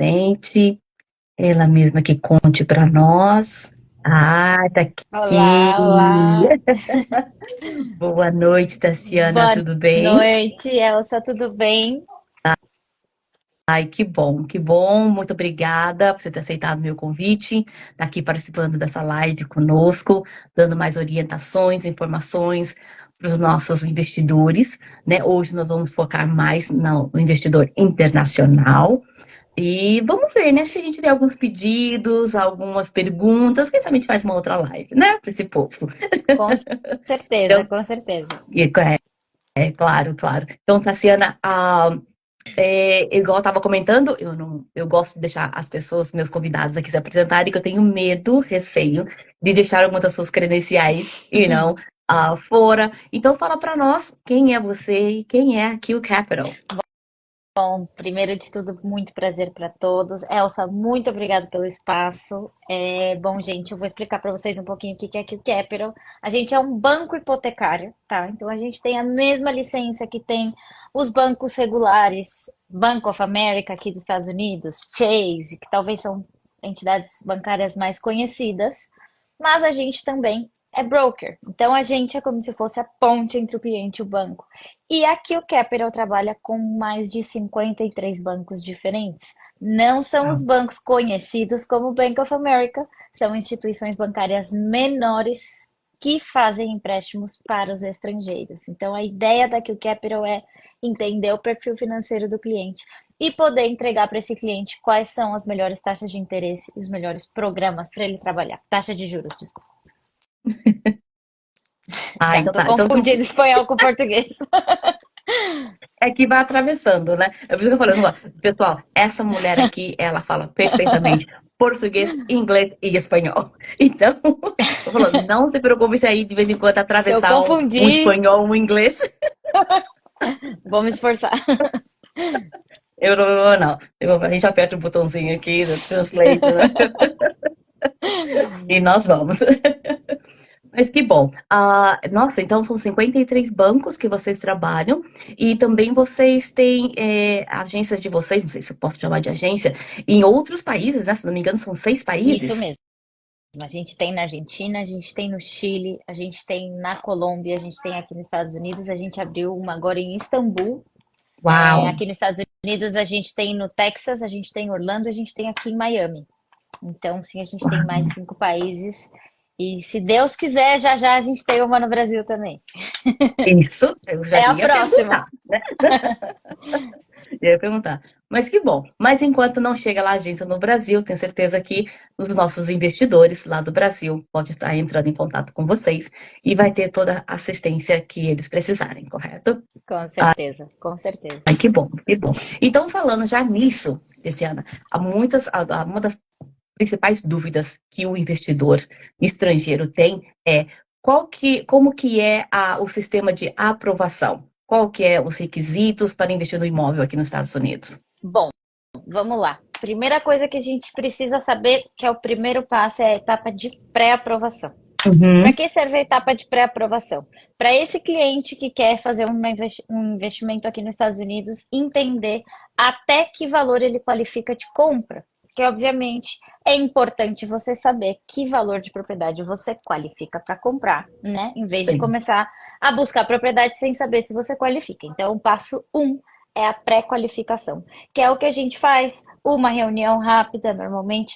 presente, ela mesma que conte para nós. Ah, tá aqui. Olá, olá. Boa noite, Tassiana, Boa tudo bem? noite, Elsa, tudo bem? Ai, que bom, que bom. Muito obrigada por você ter aceitado meu convite, estar aqui participando dessa live conosco, dando mais orientações, informações para os nossos investidores, né? Hoje nós vamos focar mais no investidor internacional. E vamos ver, né? Se a gente vê alguns pedidos, algumas perguntas, quem sabe a gente faz uma outra live, né? Para esse povo. Com certeza, Então, com certeza. claro, claro. Então, Tassiana, igual eu estava comentando, eu não, eu gosto de deixar as pessoas, meus convidados aqui se apresentarem, que eu tenho medo, receio de deixar algumas das suas credenciais e não fora. Então, fala para nós quem é você e quem é aqui o Capital. Bom, primeiro de tudo, muito prazer para todos. Elsa, muito obrigada pelo espaço. Bom, gente, eu vou explicar para vocês um pouquinho o que é aqui o Capital. A gente é um banco hipotecário, tá? Então a gente tem a mesma licença que tem os bancos regulares, Bank of America aqui dos Estados Unidos, Chase, que talvez são entidades bancárias mais conhecidas, mas a gente também é broker. Então a gente é como se fosse a ponte entre o cliente e o banco. E aqui o Capital trabalha com mais de 53 bancos diferentes. Não são os bancos conhecidos como o Bank of America, são instituições bancárias menores que fazem empréstimos para os estrangeiros. Então a ideia daqui o Capital é entender o perfil financeiro do cliente e poder entregar para esse cliente quais são as melhores taxas de interesse e os melhores programas para ele trabalhar. Taxa de juros, desculpa. É que eu tô Tá. Então, confundindo espanhol com português. é que vai atravessando, né? É por isso que eu falei, pessoal, essa mulher aqui, ela fala perfeitamente português, inglês e espanhol. Então, eu falando, não se preocupe se aí de vez em quando Se eu atravessar um confundir, espanhol, um inglês. vou me esforçar. Eu não. A gente aperta o botãozinho aqui do Translate, né? E nós vamos. Mas que bom. Nossa, então são 53 bancos que vocês trabalham e também vocês têm agências de vocês, não sei se eu posso chamar de agência, em outros países, né? Se não me engano, são 6 Isso países. mesmo. A gente tem na Argentina, a gente tem no Chile, a gente tem na Colômbia, a gente tem aqui nos Estados Unidos, a gente abriu uma agora em Istambul. Uau! Aqui nos Estados Unidos a gente tem no Texas, a gente tem em Orlando, a gente tem aqui em Miami. Então, sim, a gente tem mais de 5 países. E se Deus quiser, já já a gente tem uma no Brasil também. Isso, eu já É a ia próxima. perguntar, né? Eu ia perguntar. Mas que bom. Mas enquanto não chega lá a agência no Brasil, tenho certeza que os nossos investidores lá do Brasil podem estar entrando em contato com vocês e vai ter toda a assistência que eles precisarem, correto? Com certeza, com certeza. Ai, que bom, que bom. Então, falando já nisso, Luciana, uma das principais dúvidas que o investidor estrangeiro tem é como que é o sistema de aprovação? Qual que é os requisitos para investir no imóvel aqui nos Estados Unidos? Bom, vamos lá. Primeira coisa que a gente precisa saber, que é o primeiro passo, é a etapa de pré-aprovação. Para Uhum, que serve a etapa de pré-aprovação? Para esse cliente que quer fazer um investimento aqui nos Estados Unidos, entender até que valor ele qualifica de compra. Porque, obviamente, é importante você saber que valor de propriedade você qualifica para comprar, né? Em vez de sim. começar a buscar propriedade sem saber se você qualifica. Então, o passo um é a pré-qualificação, que é o que a gente faz, uma reunião rápida, normalmente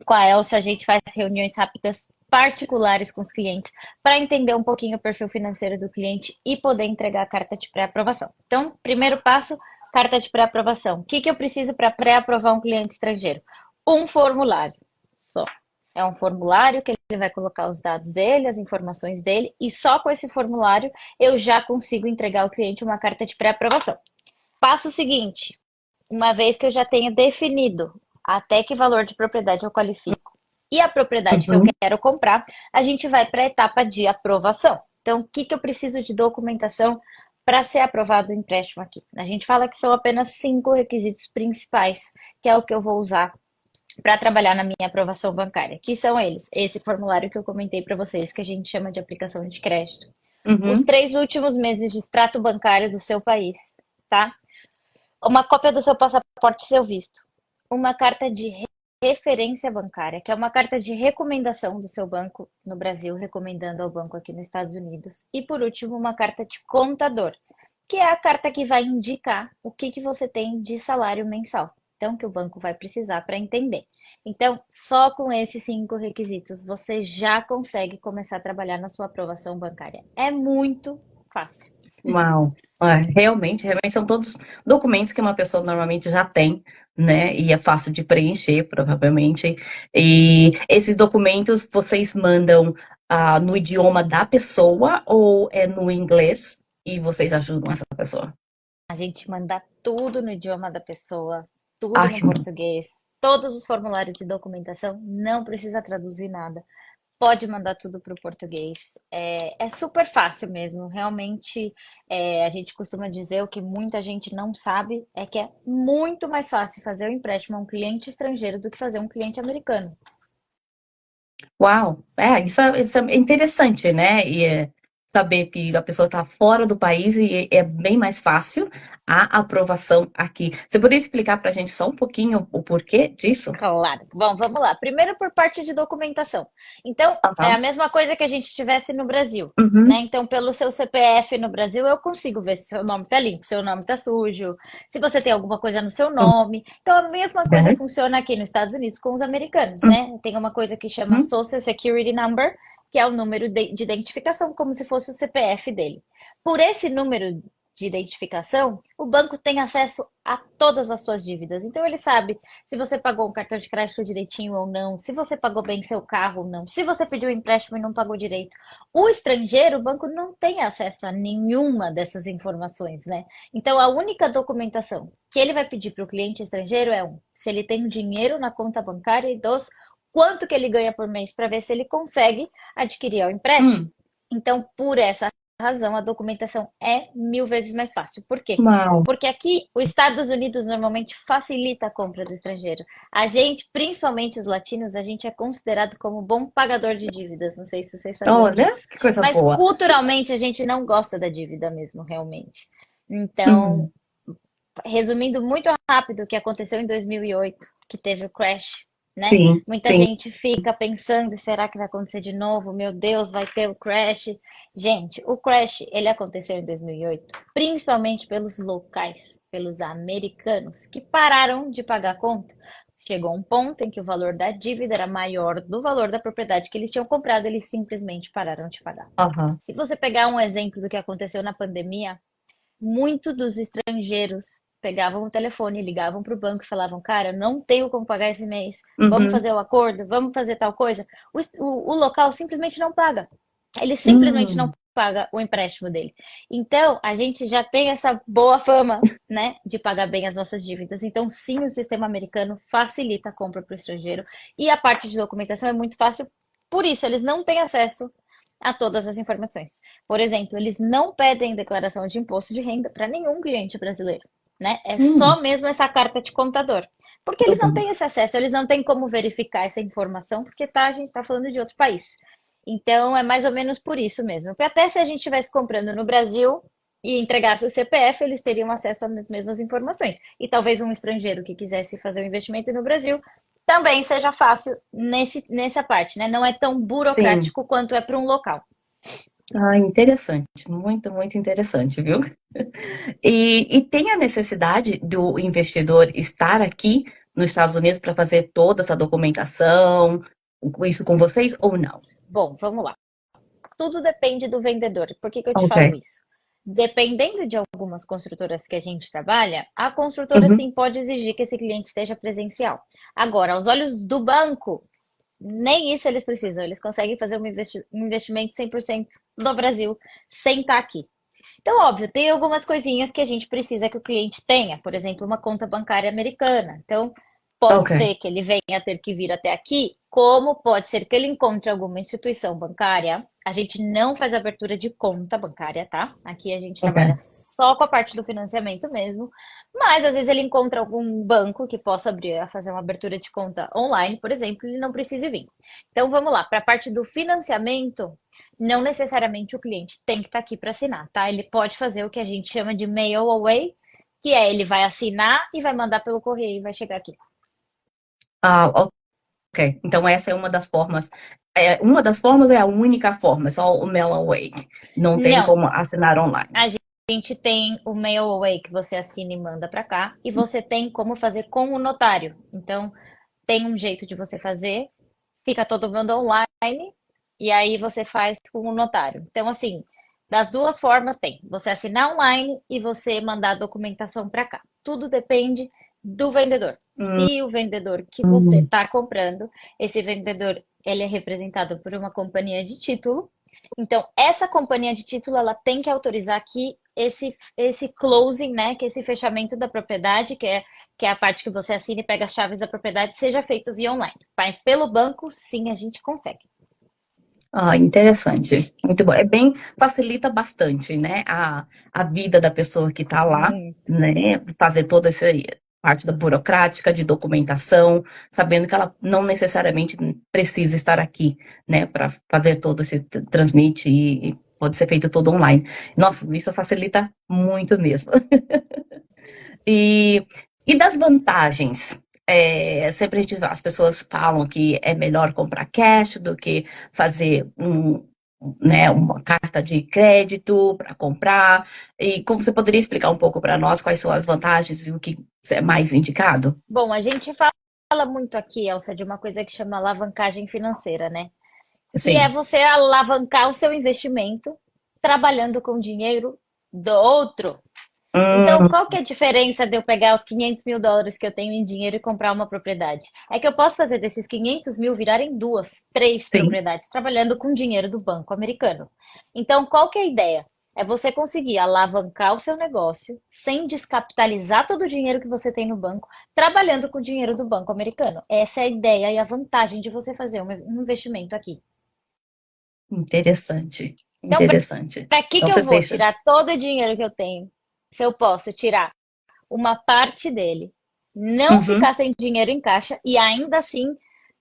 com a Elsa, a gente faz reuniões rápidas particulares com os clientes para entender um pouquinho o perfil financeiro do cliente e poder entregar a carta de pré-aprovação. Então, primeiro passo, carta de pré-aprovação. O que eu preciso para pré-aprovar um cliente estrangeiro? Um formulário só. É um formulário que ele vai colocar os dados dele, as informações dele, e só com esse formulário eu já consigo entregar ao cliente uma carta de pré-aprovação. Passo seguinte, uma vez que eu já tenho definido até que valor de propriedade eu qualifico e a propriedade que eu Uhum, quero comprar, a gente vai para a etapa de aprovação. Então, o que eu preciso de documentação para ser aprovado o empréstimo aqui? A gente fala que são apenas 5 requisitos principais, que é o que eu vou usar para trabalhar na minha aprovação bancária, que são eles: esse formulário que eu comentei para vocês, que a gente chama de aplicação de crédito, os uhum, 3 últimos meses de extrato bancário do seu país, tá? Uma cópia do seu passaporte e seu visto, uma carta de referência bancária, que é uma carta de recomendação do seu banco no Brasil, recomendando ao banco aqui nos Estados Unidos. E por último, uma carta de contador, que é a carta que vai indicar o que que você tem de salário mensal. Então, que o banco vai precisar para entender. Então, só com esses 5 requisitos você já consegue começar a trabalhar na sua aprovação bancária. É muito fácil. Uau! Realmente são todos documentos que uma pessoa normalmente já tem, né? E é fácil de preencher, provavelmente. E esses documentos vocês mandam no idioma da pessoa ou é no inglês e vocês ajudam essa pessoa? A gente manda tudo no idioma da pessoa, tudo Ah, no que bom. português, todos os formulários de documentação, não precisa traduzir nada. Pode mandar tudo para o português. É super fácil mesmo. Realmente, a gente costuma dizer o que muita gente não sabe é que é muito mais fácil fazer o empréstimo a um cliente estrangeiro do que fazer um cliente americano. Uau! Isso é interessante, né? Saber que a pessoa está fora do país e é bem mais fácil a aprovação aqui. Você poderia explicar para a gente só um pouquinho o porquê disso? Claro. Bom, vamos lá. Primeiro por parte de documentação. Então, é a Aham. mesma coisa que a gente tivesse no Brasil, né? Uhum. Então, pelo seu CPF no Brasil, eu consigo ver se seu nome tá limpo, seu nome tá sujo, se você tem alguma coisa no seu nome. Então, a mesma coisa Uhum. funciona aqui nos Estados Unidos com os americanos, né? Tem uma coisa que chama Uhum. Social Security Number, que é o número de identificação, como se fosse o CPF dele. Por esse número de identificação, o banco tem acesso a todas as suas dívidas. Então ele sabe se você pagou um cartão de crédito direitinho ou não, se você pagou bem seu carro ou não, se você pediu um empréstimo e não pagou direito. O estrangeiro, o banco não tem acesso a nenhuma dessas informações, né? Então a única documentação que ele vai pedir para o cliente estrangeiro é se ele tem dinheiro na conta bancária e quanto que ele ganha por mês para ver se ele consegue adquirir o empréstimo. Hum. Então, por essa razão, a documentação é 1000 vezes mais fácil. Por quê? Uau! Porque aqui, os Estados Unidos normalmente facilita a compra do estrangeiro. A gente, principalmente os latinos, a gente é considerado como bom pagador de dívidas. Não sei se vocês sabiam Olha, disso. que coisa Mas boa. culturalmente a gente não gosta da dívida mesmo, realmente. Então, Hum. resumindo muito rápido o que aconteceu em 2008, que teve o crash, né? Sim, Muita sim. gente fica pensando, será que vai acontecer de novo? Meu Deus, vai ter o crash. Gente, o crash, ele aconteceu em 2008, principalmente pelos locais, pelos americanos, que pararam de pagar a conta. Chegou um ponto em que o valor da dívida era maior do valor da propriedade que eles tinham comprado, eles simplesmente pararam de pagar. Aham. Se você pegar um exemplo do que aconteceu na pandemia, muitos dos estrangeiros pegavam o telefone, ligavam para o banco e falavam: Cara, eu não tenho como pagar esse mês, vamos Uhum. fazer o acordo, vamos fazer tal coisa. O local simplesmente não paga. Ele simplesmente não Hum. paga o empréstimo dele. Então, a gente já tem essa boa fama, né, de pagar bem as nossas dívidas. Então, sim, o sistema americano facilita a compra para o estrangeiro e a parte de documentação é muito fácil. Por isso, eles não têm acesso a todas as informações. Por exemplo, eles não pedem declaração de imposto de renda para nenhum cliente brasileiro. Né? É Hum. só mesmo essa carta de contador. Porque eles não Uhum. têm esse acesso, eles não têm como verificar essa informação, porque a gente está falando de outro país. Então, é mais ou menos por isso mesmo. Porque até se a gente estivesse comprando no Brasil e entregasse o CPF, eles teriam acesso às mesmas informações. E talvez um estrangeiro que quisesse fazer um investimento no Brasil também seja fácil nessa parte, né? Não é tão Sim. burocrático quanto é para um local. Interessante. Muito, muito interessante, viu? E tem a necessidade do investidor estar aqui nos Estados Unidos para fazer toda essa documentação, isso com vocês ou não? Bom, vamos lá. Tudo depende do vendedor. Por que que eu te Ok. falo isso? Dependendo de algumas construtoras que a gente trabalha, a construtora Uhum. sim pode exigir que esse cliente esteja presencial. Agora, aos olhos do banco, nem isso eles precisam. Eles conseguem fazer um investimento 100% no Brasil sem estar aqui. Então, óbvio, tem algumas coisinhas que a gente precisa que o cliente tenha, por exemplo, uma conta bancária americana. Então, pode Ok. ser que ele venha a ter que vir até aqui, como pode ser que ele encontre alguma instituição bancária. A gente não faz abertura de conta bancária, tá? Aqui a gente trabalha Ok. só com a parte do financiamento mesmo, mas às vezes ele encontra algum banco que possa abrir, fazer uma abertura de conta online, por exemplo, e ele não precise vir. Então vamos lá, para a parte do financiamento, não necessariamente o cliente tem que estar aqui para assinar, tá? Ele pode fazer o que a gente chama de mail away, que é ele vai assinar e vai mandar pelo correio e vai chegar aqui. Ah, ok. Então essa é uma das formas. Uma das formas é a única forma, é só o Mail Awake. Não tem Não, como assinar online. a gente tem o Mail Away que você assina e manda para cá, e você tem como fazer com o notário. Então, tem um jeito de você fazer, fica todo mundo online, e aí você faz com o notário. Então, assim, das duas formas tem. Você assinar online e você mandar a documentação para cá. Tudo depende do vendedor. Hum, Se o vendedor que você hum, está comprando, esse vendedor, ele é representado por uma companhia de título, então, essa companhia de título, ela tem que autorizar que esse closing, né, que esse fechamento da propriedade, que é a parte que você assina e pega as chaves da propriedade, seja feito via online. Mas pelo banco, sim, a gente consegue. interessante. Muito bom. É bem, facilita bastante, né, a vida da pessoa que está lá, Muito. né, fazer toda essa parte da burocrática, de documentação, sabendo que ela não necessariamente precisa estar aqui, né, para fazer todo esse transmite e pode ser feito tudo online. Nossa, isso facilita muito mesmo. E, e das vantagens? Sempre as pessoas falam que é melhor comprar cash do que fazer né, uma carta de crédito para comprar. E como você poderia explicar um pouco para nós quais são as vantagens e o que é mais indicado? Bom, a gente fala muito aqui, Elsa, de uma coisa que chama alavancagem financeira, né? Que é Sim. você alavancar o seu investimento trabalhando com dinheiro do outro. Então, Hum, qual que é a diferença de eu pegar os US$ 500.000 que eu tenho em dinheiro e comprar uma propriedade? É que eu posso fazer desses 500.000 virarem duas, três sim, propriedades, trabalhando com dinheiro do banco americano. Então, qual que é a ideia? É você conseguir alavancar o seu negócio sem descapitalizar todo o dinheiro que você tem no banco, trabalhando com o dinheiro do banco americano. Essa é a ideia e a vantagem de você fazer um investimento aqui. interessante, Então, interessante. para que Então que eu você vou fecha. tirar todo o dinheiro que eu tenho, se eu posso tirar uma parte dele, não Uhum, ficar sem dinheiro em caixa e ainda assim,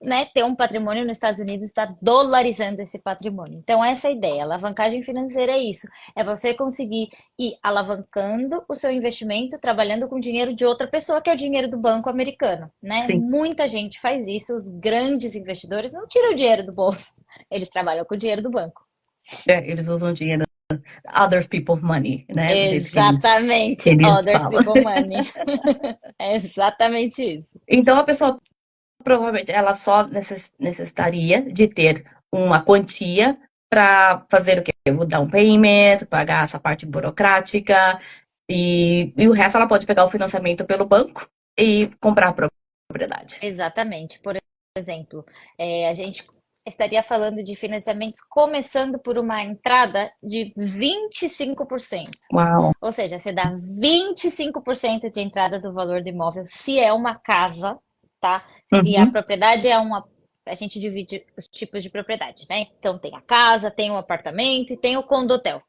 né, ter um patrimônio nos Estados Unidos, está dolarizando esse patrimônio. Então, essa é a ideia. Alavancagem financeira é isso. É você conseguir ir alavancando o seu investimento, trabalhando com dinheiro de outra pessoa, que é o dinheiro do banco americano, né? sim. Muita gente faz isso. Os grandes investidores não tiram o dinheiro do bolso. Eles trabalham com o dinheiro do banco. Eles usam dinheiro, other people's money, né? Do jeito que Exatamente. eles Others falam. people money. É exatamente isso. Então a pessoa provavelmente ela só necessitaria de ter uma quantia para fazer o quê? O down payment, pagar essa parte burocrática e o resto ela pode pegar o financiamento pelo banco e comprar a propriedade. Exatamente. Por exemplo, a gente estaria falando de financiamentos começando por uma entrada de 25%. Uau. Ou seja, você dá 25% de entrada do valor do imóvel se é uma casa, tá? Se a Uhum, propriedade é uma. A gente divide os tipos de propriedade, né? Então tem a casa, tem o apartamento e tem o condotel.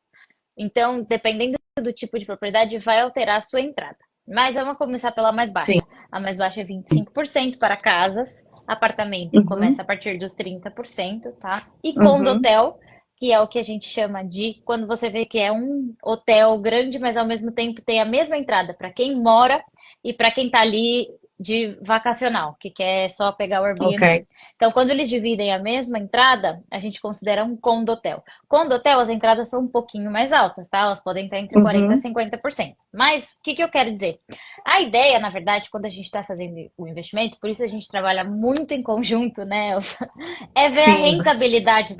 Então, dependendo do tipo de propriedade, vai alterar a sua entrada. Mas vamos começar pela mais sim. baixa. A mais baixa é 25% para casas, apartamento Uhum, começa a partir dos 30%, tá? E uhum, condotel, que é o que a gente chama de quando você vê que é um hotel grande, mas ao mesmo tempo tem a mesma entrada para quem mora e para quem tá ali de vacacional, que quer só pegar o ok. Airbnb. Então, quando eles dividem a mesma entrada, a gente considera um condotel. Condotel, as entradas são um pouquinho mais altas, tá? Elas podem estar entre 40% e Uhum, 50%. Mas, o que que eu quero dizer? A ideia, na verdade, quando a gente está fazendo o investimento, por isso a gente trabalha muito em conjunto, né, Elsa? É ver a sim, rentabilidade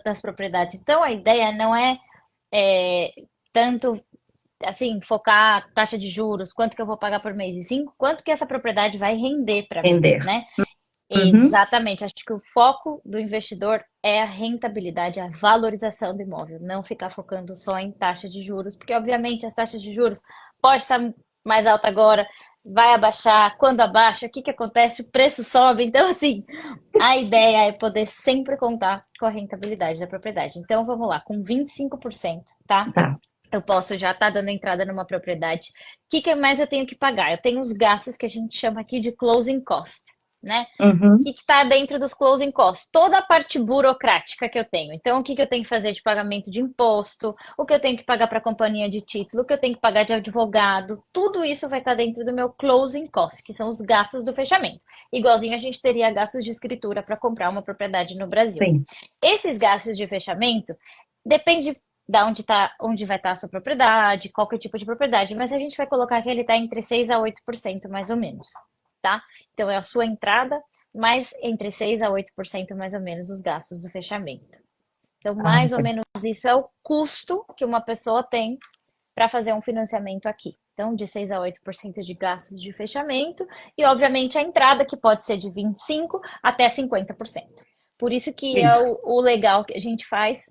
das propriedades. Então, a ideia não é tanto assim, focar taxa de juros, quanto que eu vou pagar por mês, e sim, quanto que essa propriedade vai render para mim, entender. né? Uhum, Exatamente. Acho que o foco do investidor é a rentabilidade, a valorização do imóvel, não ficar focando só em taxa de juros, porque obviamente as taxas de juros pode estar mais alta agora, vai abaixar, quando abaixa, o que que acontece? O preço sobe. Então, assim, a ideia é poder sempre contar com a rentabilidade da propriedade. Então, vamos lá, com 25%, tá? tá. Eu posso já estar dando entrada numa propriedade. O que que mais eu tenho que pagar? Eu tenho os gastos que a gente chama aqui de closing cost. né? O Uhum. que está dentro dos closing costs? Toda a parte burocrática que eu tenho. Então, o que que eu tenho que fazer de pagamento de imposto, o que eu tenho que pagar para a companhia de título, o que eu tenho que pagar de advogado, tudo isso vai estar dentro do meu closing costs, que são os gastos do fechamento. Igualzinho a gente teria gastos de escritura para comprar uma propriedade no Brasil. Sim. Esses gastos de fechamento depende da onde vai estar a sua propriedade, qual que é o tipo de propriedade, mas a gente vai colocar que ele está entre 6 a 8% mais ou menos, tá? Então é a sua entrada mais entre 6 a 8% mais ou menos dos gastos do fechamento. Então, Ah, mais ou menos isso é o custo que uma pessoa tem para fazer um financiamento aqui. Então, de 6 a 8% de gastos de fechamento e, obviamente, a entrada, que pode ser de 25% até 50%. Por isso que é isso. o legal que a gente faz,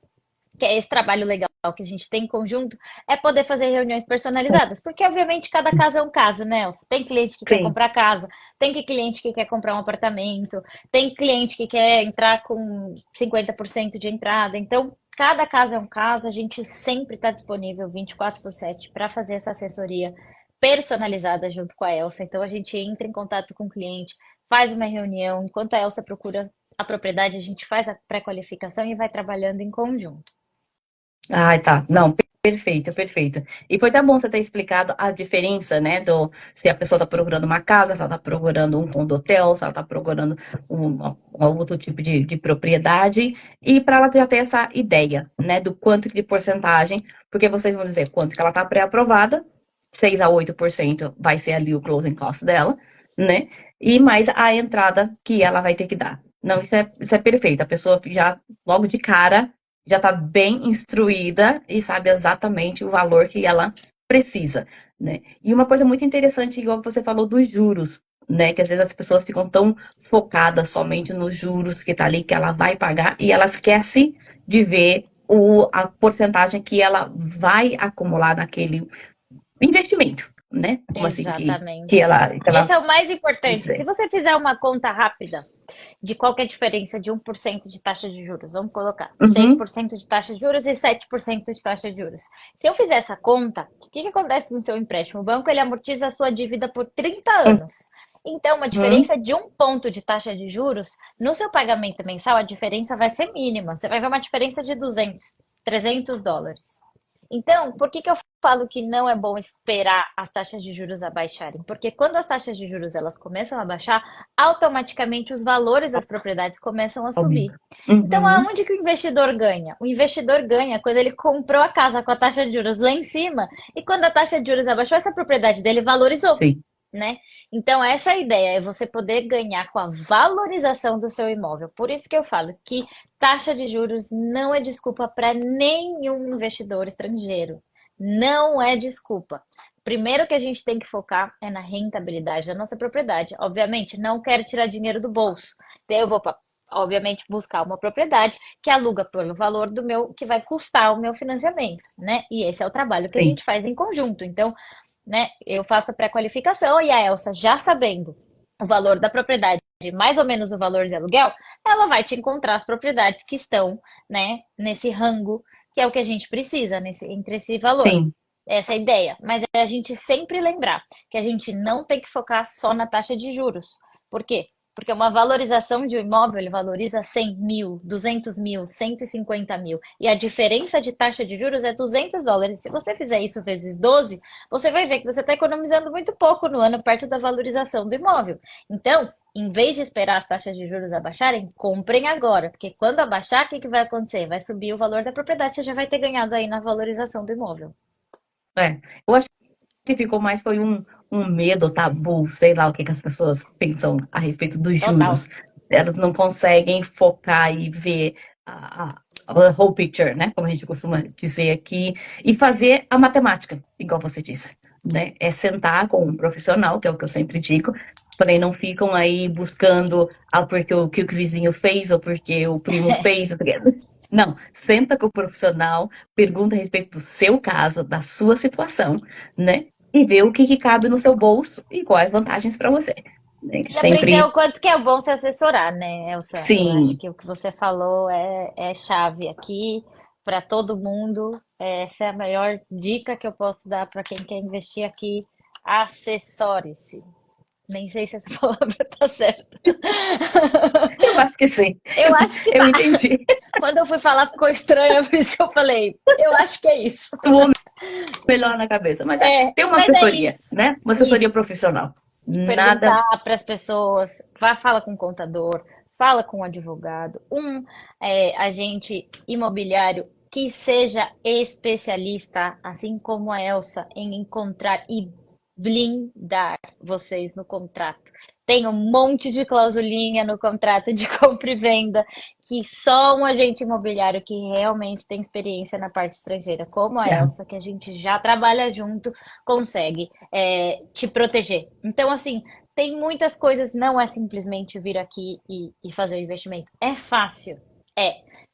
que é esse trabalho legal que a gente tem em conjunto, é poder fazer reuniões personalizadas, porque obviamente cada caso é um caso, né? Você tem cliente que quer Sim. comprar casa, tem cliente que quer comprar um apartamento, tem cliente que quer entrar com 50% de entrada, então cada caso é um caso, a gente sempre está disponível 24/7 para fazer essa assessoria personalizada junto com a Elsa. Então a gente entra em contato com o cliente, faz uma reunião, enquanto a Elsa procura a propriedade, a gente faz a pré-qualificação e vai trabalhando em conjunto. Ai, tá. Não, perfeito, perfeito. E foi até bom você ter explicado a diferença, né, do se a pessoa está procurando uma casa, se ela está procurando um condotel, se ela está procurando um outro tipo de propriedade, e para ela já ter essa ideia, né, do quanto de porcentagem, porque vocês vão dizer quanto que ela está pré-aprovada, 6 a 8% vai ser ali o closing cost dela, né, e mais a entrada que ela vai ter que dar. Não, isso é perfeito. A pessoa já, logo de cara, já está bem instruída e sabe exatamente o valor que ela precisa, né? E uma coisa muito interessante, igual você falou dos juros, né? Que às vezes as pessoas ficam tão focadas somente nos juros que tá ali, que ela vai pagar, e ela esquece de ver a porcentagem que ela vai acumular naquele investimento, né? Como assim que Exatamente. ela Esse é o mais quer importante. Se dizer. você fizer uma conta rápida de qual que é a diferença de 1% de taxa de juros, vamos colocar seis Uhum, por cento de taxa de juros e 7% de taxa de juros. Se eu fizer essa conta, o que que acontece com o seu empréstimo? O banco ele amortiza a sua dívida por 30 anos. Então, uma uhum, diferença de 1 ponto de taxa de juros, no seu pagamento mensal, a diferença vai ser mínima. Você vai ver uma diferença de 200, US$ 300. Então, por que que eu falo que não é bom esperar as taxas de juros abaixarem? Porque quando as taxas de juros elas começam a baixar, automaticamente os valores das propriedades começam a subir. aumenta. Então, Uhum, aonde que o investidor ganha? O investidor ganha quando ele comprou a casa com a taxa de juros lá em cima e quando a taxa de juros abaixou, essa propriedade dele valorizou, sim, né? Então, essa é a ideia, é você poder ganhar com a valorização do seu imóvel. Por isso que eu falo que taxa de juros não é desculpa para nenhum investidor estrangeiro. Não é desculpa. Primeiro que a gente tem que focar é na rentabilidade da nossa propriedade. Obviamente, não quero tirar dinheiro do bolso. Então, eu vou, obviamente, buscar uma propriedade que aluga pelo valor do meu, que vai custar o meu financiamento, né? E esse é o trabalho que a sim, gente faz em conjunto. Então, né? Eu faço a pré-qualificação e a Elsa, já sabendo o valor da propriedade, mais ou menos o valor de aluguel, ela vai te encontrar as propriedades que estão, né, nesse rango, que é o que a gente precisa, entre esse valor. sim, Essa é a ideia. Mas é a gente sempre lembrar que a gente não tem que focar só na taxa de juros. Por quê? Porque uma valorização de um imóvel, ele valoriza 100 mil, 200 mil, 150 mil. E a diferença de taxa de juros é US$ 200. Se você fizer isso vezes 12, você vai ver que você está economizando muito pouco no ano perto da valorização do imóvel. Então, em vez de esperar as taxas de juros abaixarem, comprem agora. Porque quando abaixar, o que que vai acontecer? Vai subir o valor da propriedade, você já vai ter ganhado aí na valorização do imóvel. é. Eu acho que ficou mais foi um medo, tabu, sei lá o que que as pessoas pensam a respeito dos Total. juros. Elas não conseguem focar e ver a whole picture, né? Como a gente costuma dizer aqui, e fazer a matemática, igual você disse, né? É sentar com um profissional, que é o que eu sempre digo, porém não ficam aí buscando porque que o vizinho fez, ou porque o primo fez, não, senta com o profissional, pergunta a respeito do seu caso, da sua situação, né? E ver o que cabe no seu bolso e quais vantagens para você. Né? E aprender Sempre o quanto que é bom se assessorar, né, Elsa? Eu acho sim, que o que você falou é chave aqui para todo mundo. Essa é a melhor dica que eu posso dar para quem quer investir aqui. Assessore-se. Nem sei se essa palavra tá certa. Eu acho que sim. Eu acho que Eu tá. entendi. Quando eu fui falar ficou estranho, por isso que eu falei. Eu acho que é isso. Soou melhor na cabeça. Mas É, tem uma mas é assessoria, isso. né? Uma assessoria Isso. profissional. Nada. Perguntar para as pessoas, vá, fala com o contador, fala com o advogado, agente imobiliário que seja especialista, assim como a Elsa, em encontrar e blindar vocês no contrato. Tem um monte de clausulinha no contrato de compra e venda que só um agente imobiliário que realmente tem experiência na parte estrangeira, como a É. Elsa, que a gente já trabalha junto, consegue te proteger. Então, assim, tem muitas coisas, não é simplesmente vir aqui e fazer o investimento. É fácil,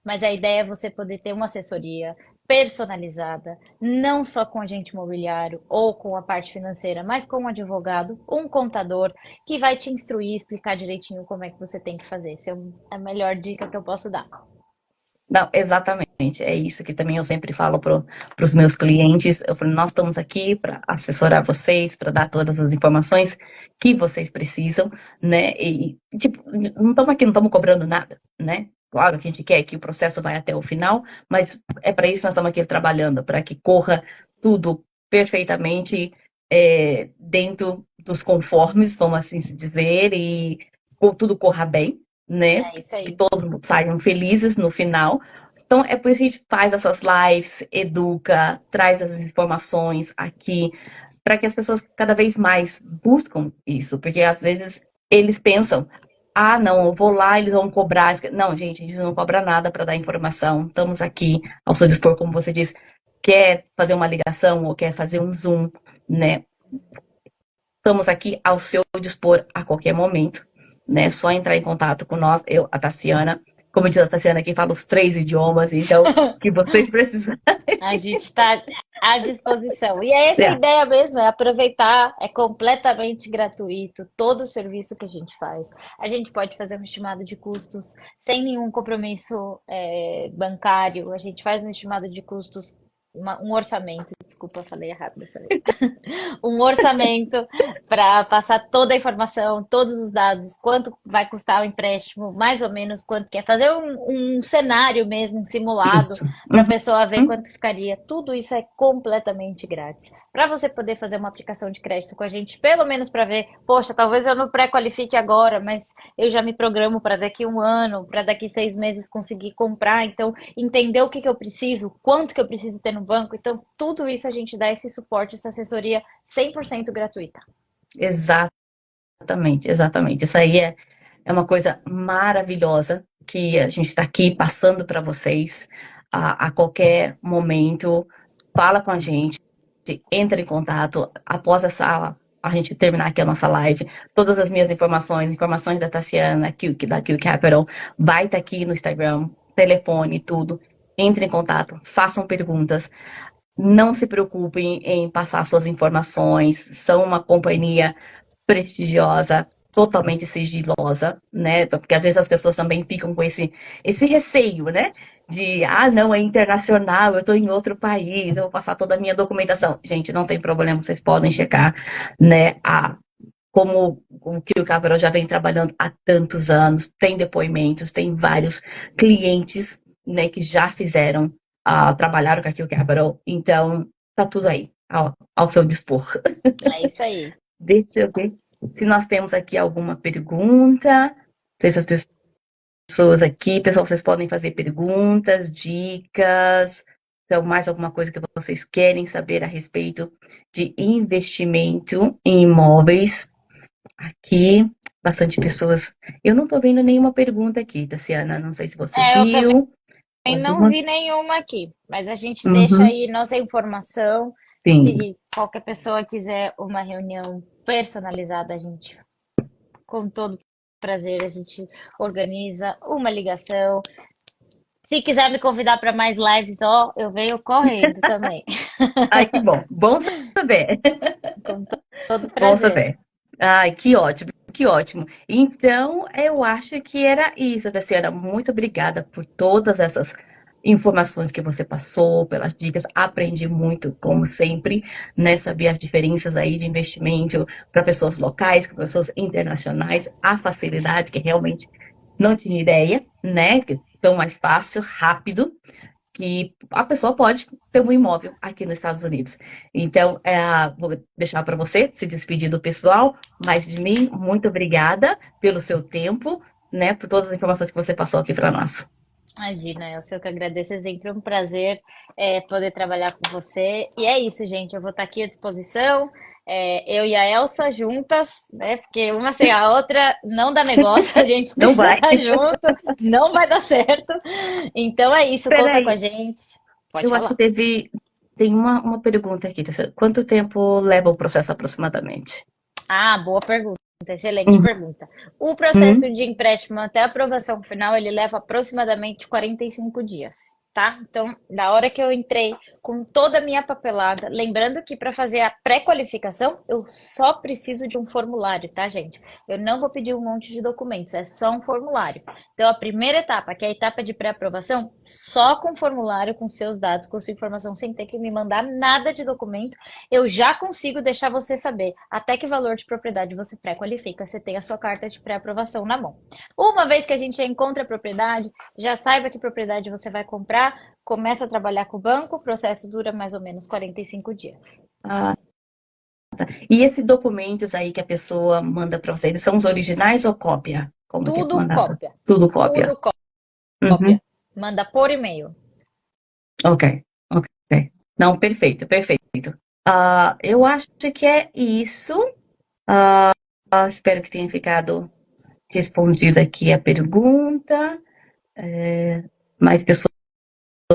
mas a ideia é você poder ter uma assessoria personalizada, não só com agente imobiliário ou com a parte financeira, mas com um advogado, um contador que vai te instruir, explicar direitinho como é que você tem que fazer. Essa é a melhor dica que eu posso dar. Não, exatamente. É isso que também eu sempre falo para os meus clientes. Eu falo, nós estamos aqui para assessorar vocês, para dar todas as informações que vocês precisam, né? E, tipo, não estamos aqui, não estamos cobrando nada, né? Claro que a gente quer que o processo vai até o final, mas é para isso que nós estamos aqui trabalhando, para que corra tudo perfeitamente dentro dos conformes, vamos assim se dizer, e tudo corra bem, né? É isso Que aí. todos saiam felizes no final. Então, é por isso que a gente faz essas lives, educa, traz as informações aqui, para que as pessoas cada vez mais buscam isso, porque às vezes eles pensam, ah, não, eu vou lá, eles vão cobrar. Não, gente, a gente não cobra nada para dar informação. Estamos aqui ao seu dispor, como você disse, quer fazer uma ligação ou quer fazer um Zoom, né? Estamos aqui ao seu dispor a qualquer momento, né? Só entrar em contato com nós, eu, a Tassiana, como diz a Tassiana aqui, fala os 3 idiomas, então, que vocês precisam. A gente está à disposição. E é essa a É, ideia mesmo, é aproveitar, é completamente gratuito todo o serviço que a gente faz. A gente pode fazer um estimado de custos sem nenhum compromisso bancário, a gente faz um estimado de custos, um orçamento, desculpa, falei errado dessa vez. Um orçamento para passar toda a informação, todos os dados, quanto vai custar o empréstimo, mais ou menos quanto quer fazer um cenário mesmo, um simulado, isso. para a pessoa ver Uhum. quanto ficaria. Tudo isso é completamente grátis. Para você poder fazer uma aplicação de crédito com a gente, pelo menos para ver, poxa, talvez eu não pré-qualifique agora, mas eu já me programo para daqui 1 ano, para daqui 6 meses conseguir comprar. Então, entender o que, que eu preciso, quanto que eu preciso ter no banco. Então, tudo isso a gente dá esse suporte, essa assessoria 100% gratuita. Exatamente, exatamente. Isso aí é uma coisa maravilhosa que a gente está aqui passando para vocês a qualquer momento. Fala com a gente, entra em contato após essa a gente terminar aqui a nossa live. Todas as minhas informações, informações da Tassiana, da Q Capital, vai estar aqui no Instagram, telefone, tudo. Entre em contato, façam perguntas. Não se preocupem em passar suas informações. São uma companhia prestigiosa, totalmente sigilosa, né? Porque às vezes as pessoas também ficam com esse receio, né? De, ah, não, é internacional, eu estou em outro país, eu vou passar toda a minha documentação. Gente, não tem problema, vocês podem checar, né? Como o que o Cabral já vem trabalhando há tantos anos, tem depoimentos, tem vários clientes, né, que já fizeram, trabalharam com aquilo que Cabral, então tá tudo aí, ao seu dispor. É isso aí. Deixa eu ver se nós temos aqui alguma pergunta. Não sei se as pessoas aqui, pessoal, vocês podem fazer perguntas, dicas, então mais alguma coisa que vocês querem saber a respeito de investimento em imóveis. Aqui, bastante pessoas. Eu não tô vendo nenhuma pergunta aqui, Tassiana. Não sei se você Eu também viu não alguma. vi nenhuma aqui, mas a gente deixa Uhum, aí nossa informação. sim. Se qualquer pessoa quiser uma reunião personalizada, a gente, com todo prazer, a gente organiza uma ligação. Se quiser me convidar para mais lives, ó, eu venho correndo também, Ai, que bom. Bom saber. com todo Bom prazer. saber. Ai, que ótimo, que ótimo. Então, eu acho que era isso, Tassiana. Muito obrigada por todas essas informações que você passou, pelas dicas. Aprendi muito, como sempre, né? Saber as diferenças aí de investimento para pessoas locais, para pessoas internacionais, a facilidade que realmente não tinha ideia, né? Que é tão mais fácil, rápido, que a pessoa pode ter um imóvel aqui nos Estados Unidos. Então, vou deixar para você se despedir do pessoal, mas de mim, muito obrigada pelo seu tempo, né? Por todas as informações que você passou aqui para nós. Imagina, eu sei que agradeço, é sempre um prazer poder trabalhar com você. E é isso, gente, eu vou estar aqui à disposição, eu e a Elsa juntas, né? Porque uma sem a outra não dá negócio, a gente Não precisa vai. estar junto, não vai dar certo. Então é isso, conta com a Peraí, gente. Pode eu acho que falar. tem uma pergunta aqui. Quanto tempo leva o processo aproximadamente? Ah, boa pergunta, excelente Uhum. pergunta. O processo de empréstimo até a aprovação final, ele leva aproximadamente 45 dias, tá? Então, da hora que eu entrei com toda a minha papelada, lembrando que para fazer a pré-qualificação, eu só preciso de um formulário, tá, gente? Eu não vou pedir um monte de documentos, é só um formulário. Então, a primeira etapa, que é a etapa de pré-aprovação, só com formulário, com seus dados, com sua informação, sem ter que me mandar nada de documento, eu já consigo deixar você saber até que valor de propriedade você pré-qualifica. Você tem a sua carta de pré-aprovação na mão. Uma vez que a gente já encontra a propriedade, já saiba que propriedade você vai comprar, começa a trabalhar com o banco, o processo dura mais ou menos 45 dias. Ah, e esses documentos aí que a pessoa manda para você, eles são os originais ou cópia? Como que é Tudo mandado? cópia. Tudo cópia. Tudo Uhum. cópia. Manda por e-mail. Ok, ok. Não, perfeito, perfeito. Eu acho que é isso. Espero que tenha ficado respondida aqui a pergunta. Mais pessoas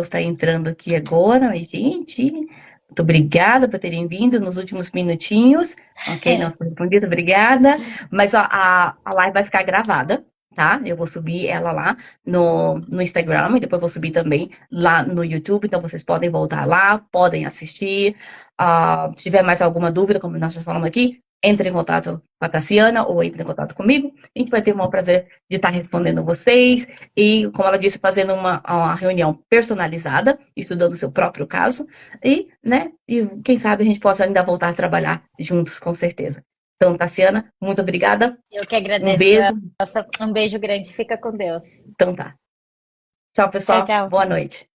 estão entrando aqui agora. Mas, gente, muito obrigada por terem vindo nos últimos minutinhos. Ok, não foi respondida, obrigada. Mas ó, a live vai ficar gravada, tá? Eu vou subir ela lá no Instagram e depois vou subir também lá no YouTube. Então vocês podem voltar lá, podem assistir. Se tiver mais alguma dúvida, como nós já falamos aqui, entre em contato com a Tassiana ou entre em contato comigo. A gente vai ter o maior prazer de estar respondendo vocês. E, como ela disse, fazendo uma reunião personalizada, estudando o seu próprio caso, né, e quem sabe a gente possa ainda voltar a trabalhar juntos, com certeza. Então, Tassiana, muito obrigada, Eu que um agradeço. beijo, Um beijo grande. Fica com Deus. então tá. Tchau, Tchau, pessoal, tchau. boa noite.